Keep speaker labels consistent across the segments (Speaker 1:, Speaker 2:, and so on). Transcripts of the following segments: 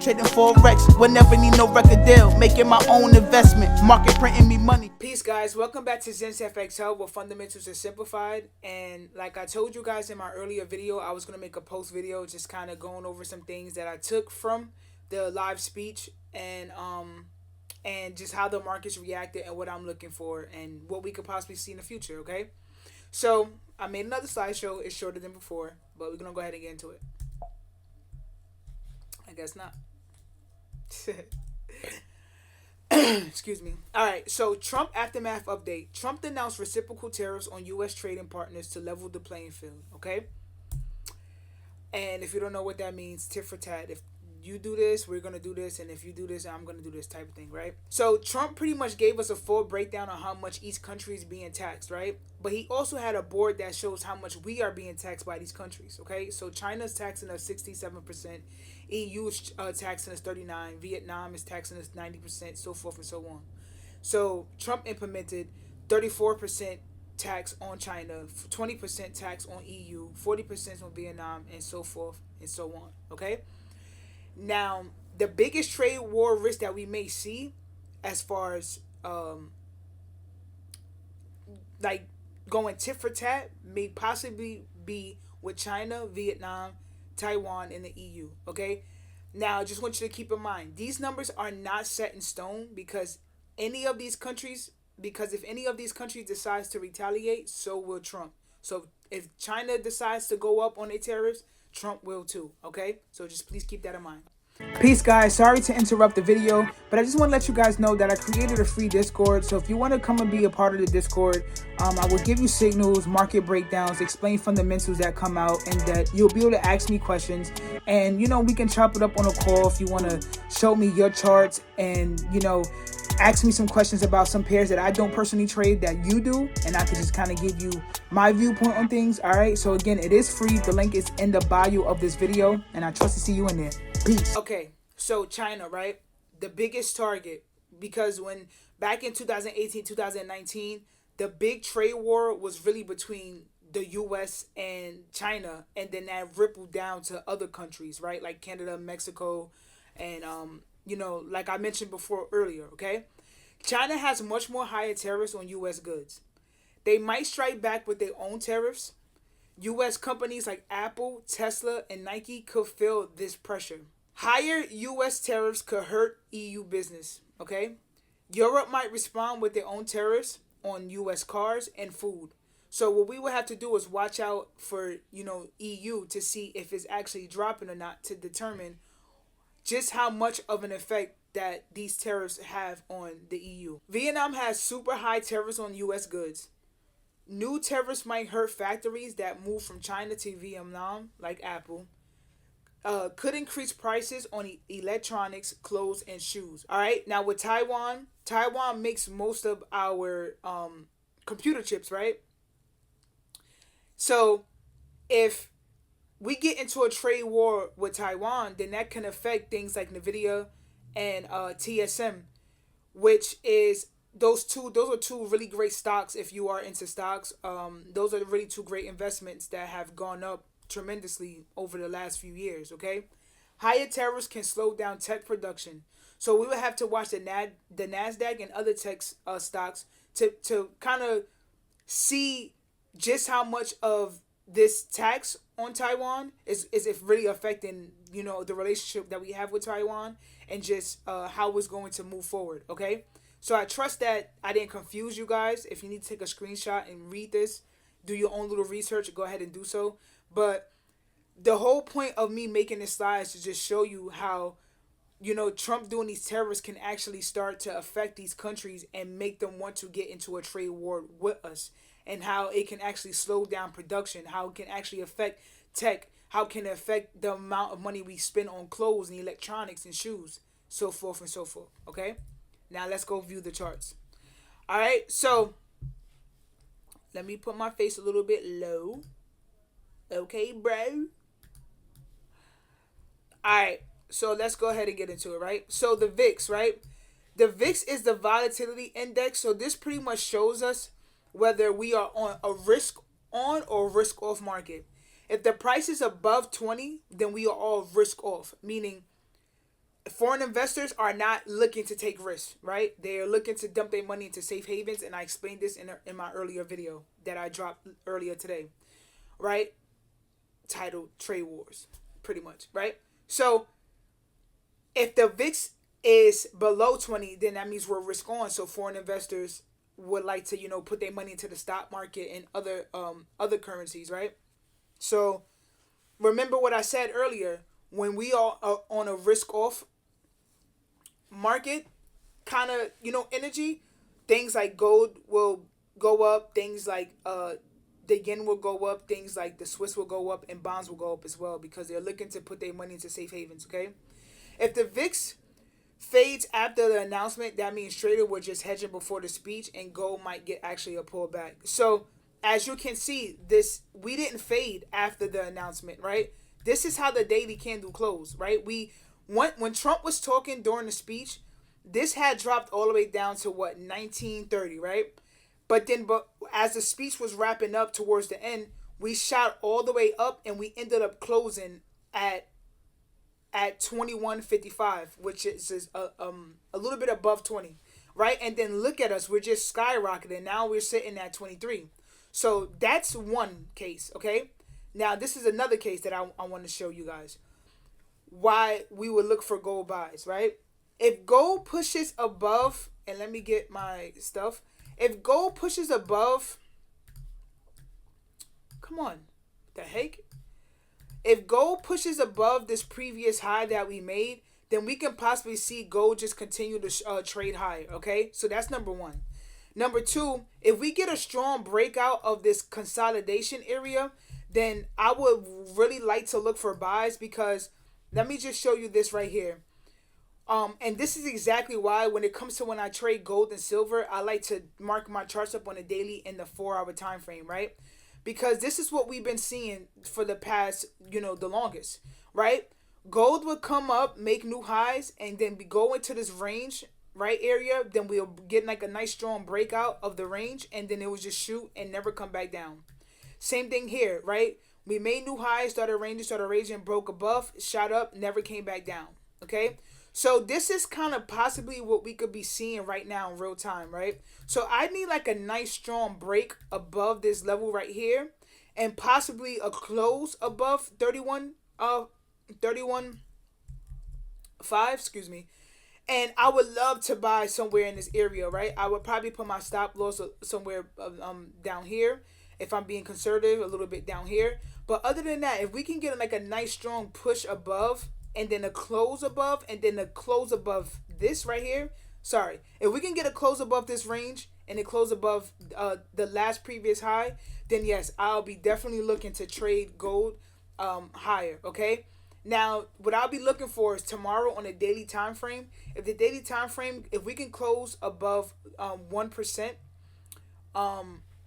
Speaker 1: trading FOREX. Will never need no record deal. Making my own investment. Market printing me money. Peace, guys. Welcome back to ZENSFXHUB, where fundamentals are simplified. And like I told you guys in my earlier video, I was going to make a post video just kind of going over some things that I took from the live speech and just how the markets reacted and what I'm looking for and what we could possibly see in the future, okay? So I made another slideshow. It's shorter than before, but we're going to go ahead and get into it. I guess not. Excuse me. All right, so Trump aftermath update. Trump announced reciprocal tariffs on U.S. trading partners to level the playing field, okay? And if you don't know what that means, tit for tat. If you do this, we're going to do this, and if you do this, I'm going to do this type of thing, right? So Trump pretty much gave us a full breakdown on how much each country is being taxed, right? But he also had a board that shows how much we are being taxed by these countries, okay? So China's taxing us 67%, EU is taxing us 39%, Vietnam is taxing us 90%, so forth and so on. So Trump implemented 34% tax on China, 20% tax on EU, 40% on Vietnam, and so forth and so on, okay? Now, the biggest trade war risk that we may see as far as like going tit for tat may possibly be with China, Vietnam, Taiwan, and the EU, okay? Now, I just want you to keep in mind, these numbers are not set in stone because if any of these countries decides to retaliate, so will Trump. So if China decides to go up on their tariffs, Trump will too, okay? So just please keep that in mind. Peace, guys. Sorry to interrupt the video, but I just want to let you guys know that I created a free Discord. So if you want to come and be a part of the Discord, I will give you signals, market breakdowns, explain fundamentals that come out, and that you'll be able to ask me questions. And, you know, we can chop it up on a call if you want to show me your charts and, you know, ask me some questions about some pairs that I don't personally trade that you do, and I can just kind of give you my viewpoint on things. All right, so again, it is free. The link is in the bio of this video, and I trust to see you in there. Peace. Okay, so China, right? The biggest target, because when back in 2018, 2019, the big trade war was really between the US and China, and then that rippled down to other countries, right? Like Canada, Mexico, and you know, like I mentioned before earlier, okay? China has much more higher tariffs on U.S. goods. They might strike back with their own tariffs. U.S. companies like Apple, Tesla, and Nike could feel this pressure. Higher U.S. tariffs could hurt EU business, okay? Europe might respond with their own tariffs on U.S. cars and food. So what we would have to do is watch out for, you know, EU to see if it's actually dropping or not to determine just how much of an effect that these tariffs have on the EU. Vietnam has super high tariffs on U.S. goods. New tariffs might hurt factories that move from China to Vietnam, like Apple. Could increase prices on electronics, clothes, and shoes. All right, now with Taiwan makes most of our computer chips, right? So if we get into a trade war with Taiwan, then that can affect things like Nvidia and TSM, which is those are two really great stocks if you are into stocks. Those are really two great investments that have gone up tremendously over the last few years, okay? Higher tariffs can slow down tech production. So we would have to watch the NASDAQ and other tech stocks to kind of see just how much of this tax on Taiwan is it really affecting, you know, the relationship that we have with Taiwan and just how it's going to move forward, okay? So I trust that I didn't confuse you guys. If you need to take a screenshot and read this, do your own little research, go ahead and do so. But the whole point of me making this slide is to just show you how, you know, Trump doing these tariffs can actually start to affect these countries and make them want to get into a trade war with us, and how it can actually slow down production, how it can actually affect tech, how it can affect the amount of money we spend on clothes and electronics and shoes, so forth and so forth, okay? Now let's go view the charts. All right, so let me put my face a little bit low. Okay, bro? All right, so let's go ahead and get into it, right? So the VIX, right? The VIX is the volatility index, so this pretty much shows us whether we are on a risk on or risk off market. If the price is above 20, then we are all risk off, meaning Foreign investors are not looking to take risks, right? They are looking to dump their money into safe havens, and I explained this in my earlier video that I dropped earlier today, right? Titled Trade Wars, pretty much, right? So if the VIX is below 20, then that means we're risk on. So foreign investors would like to, put their money into the stock market and other currencies, right? So remember what I said earlier. When we are on a risk off market kind of, energy, things like gold will go up, things like the yen will go up, things like the Swiss will go up, and bonds will go up as well, because they're looking to put their money into safe havens, okay? If the VIX fades after the announcement, that means traders were just hedging before the speech, and gold might get actually a pullback. So as you can see, we didn't fade after the announcement, right? This is how the daily candle closed, right? When Trump was talking during the speech, this had dropped all the way down to 1930, right? But as the speech was wrapping up towards the end, we shot all the way up, and we ended up closing at 21.55, which is a little bit above 20, right? And then look at us, we're just skyrocketing. Now we're sitting at 23. So that's one case, okay? Now this is another case that I want to show you guys why we would look for gold buys, right? If gold pushes above, and let me get my stuff. If gold pushes above, come on, the heck? If gold pushes above this previous high that we made, then we can possibly see gold just continue to trade higher, okay? So that's number one. Number two, if we get a strong breakout of this consolidation area, then I would really like to look for buys, because let me just show you this right here. And this is exactly why when it comes to when I trade gold and silver, I like to mark my charts up on a daily in the 4-hour time frame, right? Because this is what we've been seeing for the past, the longest, right? Gold would come up, make new highs, and then we go into this range, right, area. Then we'll get like a nice strong breakout of the range, and then it would just shoot and never come back down. Same thing here, right? We made new highs, started ranging, broke above, shot up, never came back down, okay? So this is kind of possibly what we could be seeing right now in real time, right? So I need like a nice strong break above this level right here, and possibly a close above 31.5, excuse me. And I would love to buy somewhere in this area, right? I would probably put my stop loss somewhere down here, if I'm being conservative, a little bit down here. But other than that, if we can get like a nice strong push above, and then a close above, and then a close above this right here. Sorry. If we can get a close above this range, and a close above the last previous high, then yes, I'll be definitely looking to trade gold higher, okay? Now, what I'll be looking for is tomorrow on a daily time frame. If the daily time frame, if we can close above 1%,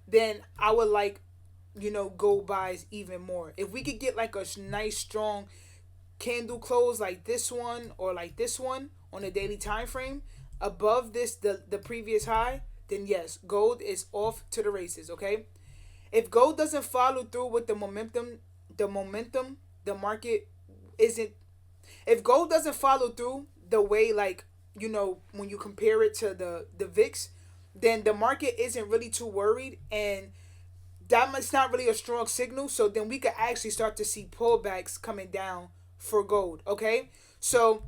Speaker 1: then I would like, gold buys even more. If we could get like a nice strong candle close like this one or like this one on a daily time frame above this the previous high, then yes, gold is off to the races, okay? If gold doesn't follow through with the momentum, the market isn't. If gold doesn't follow through the way, like, when you compare it to the VIX, then the market isn't really too worried, and that's not really a strong signal. So then we could actually start to see pullbacks coming down for gold, okay? So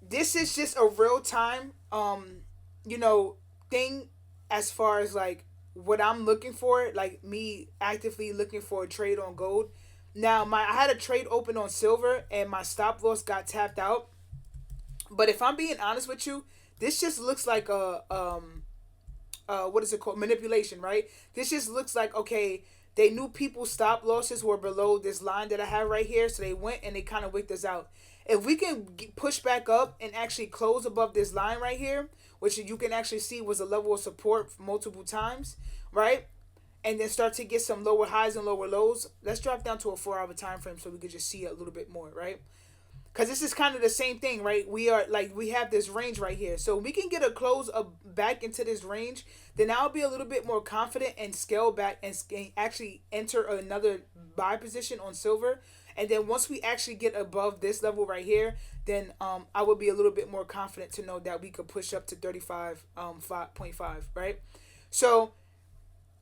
Speaker 1: this is just a real time thing as far as like what I'm looking for, like me actively looking for a trade on gold. Now I had a trade open on silver, and my stop loss got tapped out. But if I'm being honest with you, this just looks like a what is it called, manipulation, right? This just looks like, okay, they knew people's stop losses were below this line that I have right here, so they went and they kind of wicked us out. If we can push back up and actually close above this line right here, which you can actually see was a level of support multiple times, right? And then start to get some lower highs and lower lows. Let's drop down to a 4-hour time frame so we could just see it a little bit more, right? Because this is kind of the same thing, right? We have this range right here. So we can get a close back into this range, then I'll be a little bit more confident and scale back and actually enter another buy position on silver. And then once we actually get above this level right here, then I would be a little bit more confident to know that we could push up to 35.5, right? So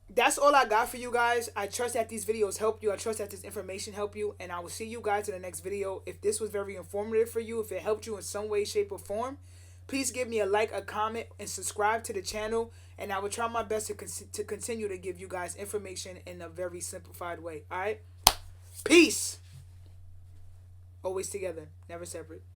Speaker 1: that's all I got for you guys. I trust that these videos help you. I trust that this information help you. And I will see you guys in the next video. If this was very informative for you, if it helped you in some way, shape, or form, please give me a like, a comment, and subscribe to the channel. And I will try my best to continue to give you guys information in a very simplified way. All right? Peace. Always together, never separate.